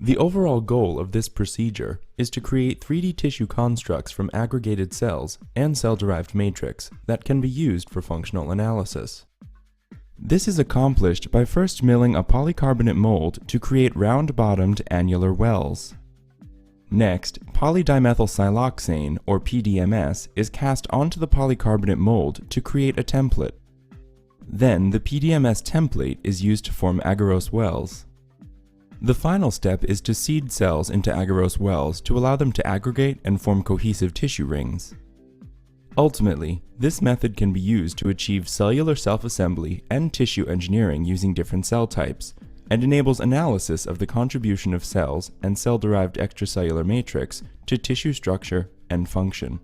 The overall goal of this procedure is to create 3D tissue constructs from aggregated cells and cell-derived matrix that can be used for functional analysis. This is accomplished by first milling a polycarbonate mold to create round-bottomed annular wells. Next, polydimethylsiloxane, or PDMS, is cast onto the polycarbonate mold to create a template. Then, the PDMS template is used to form agarose wells. The final step is to seed cells into agarose wells to allow them to aggregate and form cohesive tissue rings. Ultimately, this method can be used to achieve cellular self-assembly and tissue engineering using different cell types, and enables analysis of the contribution of cells and cell-derived extracellular matrix to tissue structure and function.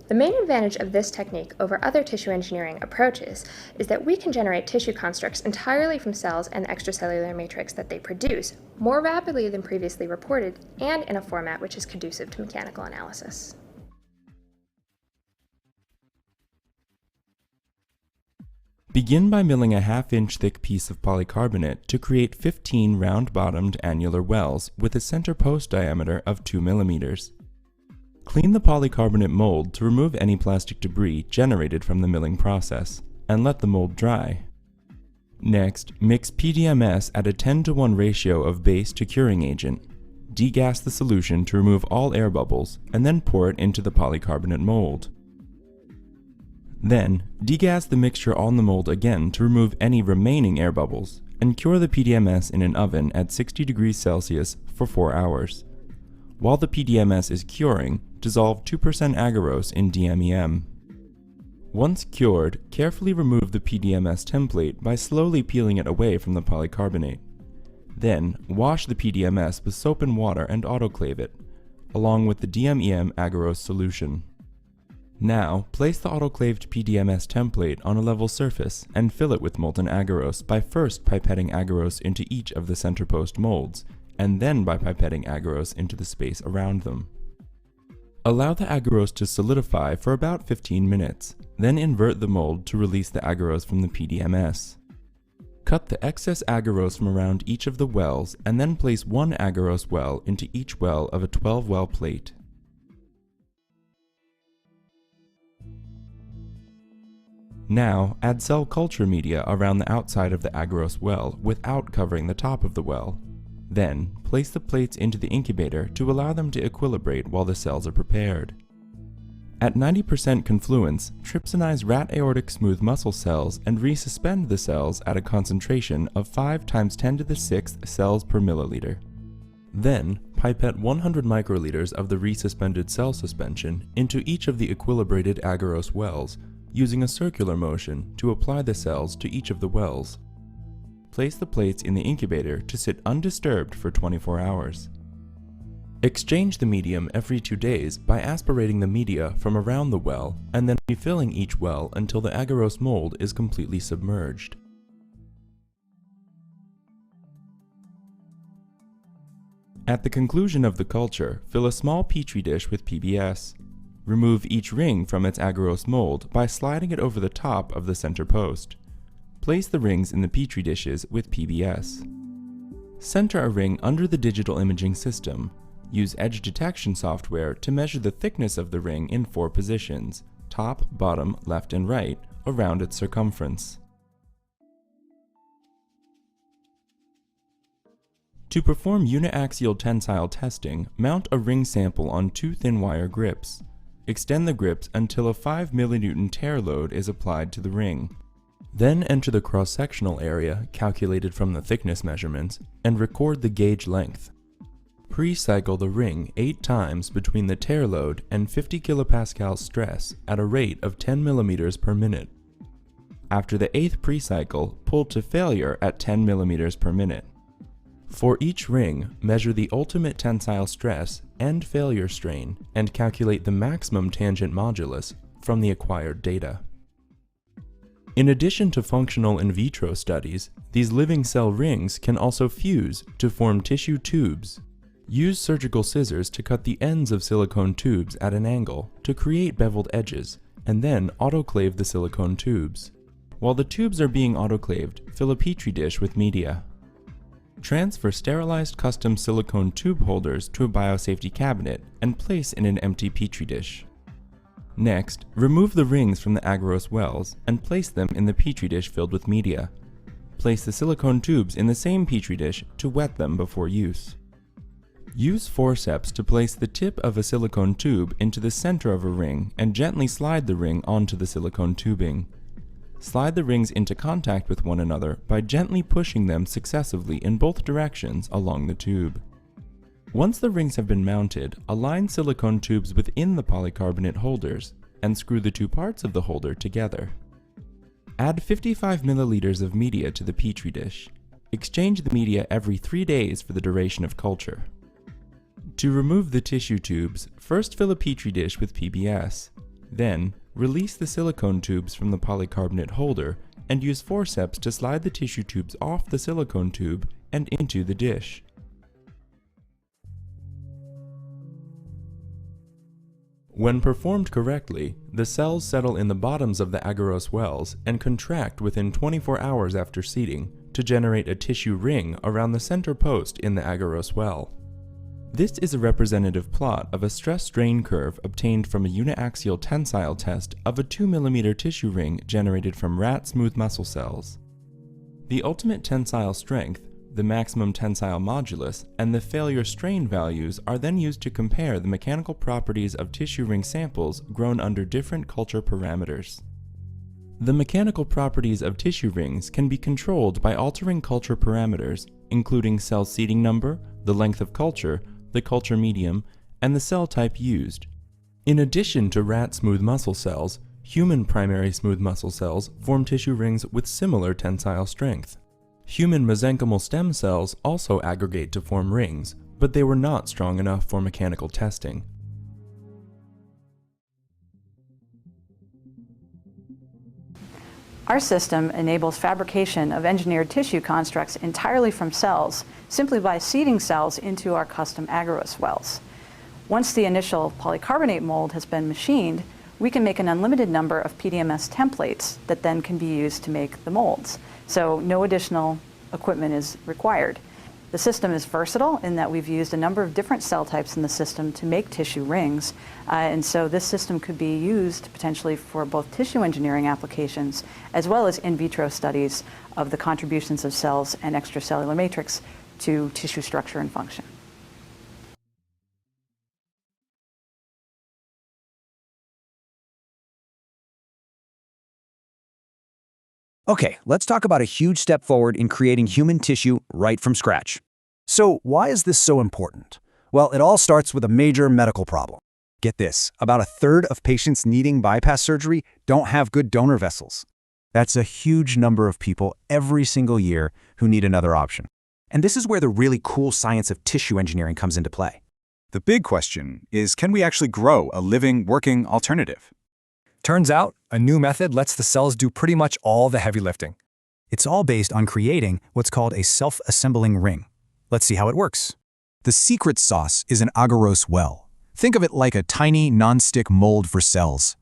The main advantage of this technique over other tissue engineering approaches is that we can generate tissue constructs entirely from cells and the extracellular matrix that they produce more rapidly than previously reported and in a format which is conducive to mechanical analysis. Begin by milling a half-inch thick piece of polycarbonate to create 15 round-bottomed annular wells with a center post diameter of 2 mm. Clean the polycarbonate mold to remove any plastic debris generated from the milling process, and let the mold dry. Next, mix PDMS at a 10:1 ratio of base to curing agent. Degas the solution to remove all air bubbles, and then pour it into the polycarbonate mold. Then, degas the mixture on the mold again to remove any remaining air bubbles, and cure the PDMS in an oven at 60 degrees Celsius for 4 hours. While the PDMS is curing, dissolve 2% agarose in DMEM. Once cured, carefully remove the PDMS template by slowly peeling it away from the polycarbonate. Then, wash the PDMS with soap and water and autoclave it, along with the DMEM agarose solution. Now, place the autoclaved PDMS template on a level surface and fill it with molten agarose by first pipetting agarose into each of the center post molds, and then by pipetting agarose into the space around them. Allow the agarose to solidify for about 15 minutes, then invert the mold to release the agarose from the PDMS. Cut the excess agarose from around each of the wells and then place one agarose well into each well of a 12-well plate. Now, add cell culture media around the outside of the agarose well without covering the top of the well. Then, place the plates into the incubator to allow them to equilibrate while the cells are prepared. At 90% confluence, trypsinize rat aortic smooth muscle cells and resuspend the cells at a concentration of 5 × 10⁶ cells per milliliter. Then, pipette 100 microliters of the resuspended cell suspension into each of the equilibrated agarose wells, using a circular motion to apply the cells to each of the wells. Place the plates in the incubator to sit undisturbed for 24 hours. Exchange the medium every 2 days by aspirating the media from around the well and then refilling each well until the agarose mold is completely submerged. At the conclusion of the culture, fill a small petri dish with PBS. Remove each ring from its agarose mold by sliding it over the top of the center post. Place the rings in the petri dishes with PBS. Center a ring under the digital imaging system. Use edge detection software to measure the thickness of the ring in 4 positions, top, bottom, left, and right, around its circumference. To perform uniaxial tensile testing, mount a ring sample on 2 thin wire grips. Extend the grips until a 5 mN tear load is applied to the ring. Then enter the cross-sectional area, calculated from the thickness measurements, and record the gauge length. Pre-cycle the ring 8 times between the tear load and 50 kPa stress at a rate of 10 mm per minute. After the 8th pre-cycle, pull to failure at 10 mm per minute. For each ring, measure the ultimate tensile stress and failure strain and calculate the maximum tangent modulus from the acquired data. In addition to functional in vitro studies, these living cell rings can also fuse to form tissue tubes. Use surgical scissors to cut the ends of silicone tubes at an angle to create beveled edges, and then autoclave the silicone tubes. While the tubes are being autoclaved, fill a petri dish with media. Transfer sterilized custom silicone tube holders to a biosafety cabinet and place in an empty petri dish. Next, remove the rings from the agarose wells and place them in the petri dish filled with media. Place the silicone tubes in the same petri dish to wet them before use. Use forceps to place the tip of a silicone tube into the center of a ring and gently slide the ring onto the silicone tubing. Slide the rings into contact with one another by gently pushing them successively in both directions along the tube. Once the rings have been mounted, align silicone tubes within the polycarbonate holders and screw the two parts of the holder together. Add 55 milliliters of media to the petri dish. Exchange the media every 3 days for the duration of culture. To remove the tissue tubes, first fill a petri dish with PBS. Then, release the silicone tubes from the polycarbonate holder and use forceps to slide the tissue tubes off the silicone tube and into the dish. When performed correctly, the cells settle in the bottoms of the agarose wells and contract within 24 hours after seeding to generate a tissue ring around the center post in the agarose well. This is a representative plot of a stress-strain curve obtained from a uniaxial tensile test of a 2 mm tissue ring generated from rat smooth muscle cells. The ultimate tensile strength, the maximum tensile modulus, and the failure strain values are then used to compare the mechanical properties of tissue ring samples grown under different culture parameters. The mechanical properties of tissue rings can be controlled by altering culture parameters, including cell seeding number, the length of culture, the culture medium, and the cell type used. In addition to rat smooth muscle cells, human primary smooth muscle cells form tissue rings with similar tensile strength. Human mesenchymal stem cells also aggregate to form rings, but they were not strong enough for mechanical testing. Our system enables fabrication of engineered tissue constructs entirely from cells, simply by seeding cells into our custom agarose wells. Once the initial polycarbonate mold has been machined, we can make an unlimited number of PDMS templates that then can be used to make the molds. So no additional equipment is required. The system is versatile in that we've used a number of different cell types in the system to make tissue rings, and so this system could be used potentially for both tissue engineering applications as well as in vitro studies of the contributions of cells and extracellular matrix to tissue structure and function. Okay, let's talk about a huge step forward in creating human tissue right from scratch. So why is this so important? Well, it all starts with a major medical problem. Get this, about 1/3 of patients needing bypass surgery don't have good donor vessels. That's a huge number of people every single year who need another option. And this is where the really cool science of tissue engineering comes into play. The big question is, can we actually grow a living, working alternative? Turns out, a new method lets the cells do pretty much all the heavy lifting. It's all based on creating what's called a self-assembling ring. Let's see how it works. The secret sauce is an agarose well. Think of it like a tiny, non-stick mold for cells.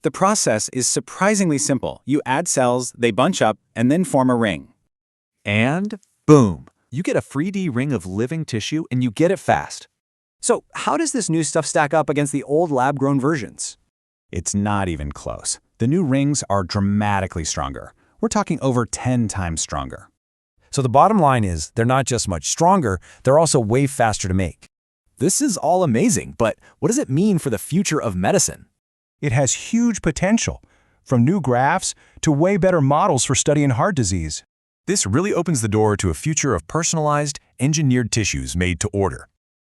The process is surprisingly simple. You add cells, they bunch up, and then form a ring. And boom! You get a 3D ring of living tissue, and you get it fast. So how does this new stuff stack up against the old lab-grown versions? It's not even close. The new rings are dramatically stronger. We're talking over 10 times stronger. So the bottom line is, they're not just much stronger, they're also way faster to make. This is all amazing, but what does it mean for the future of medicine? It has huge potential, from new grafts to way better models for studying heart disease. This really opens the door to a future of personalized, engineered tissues made to order.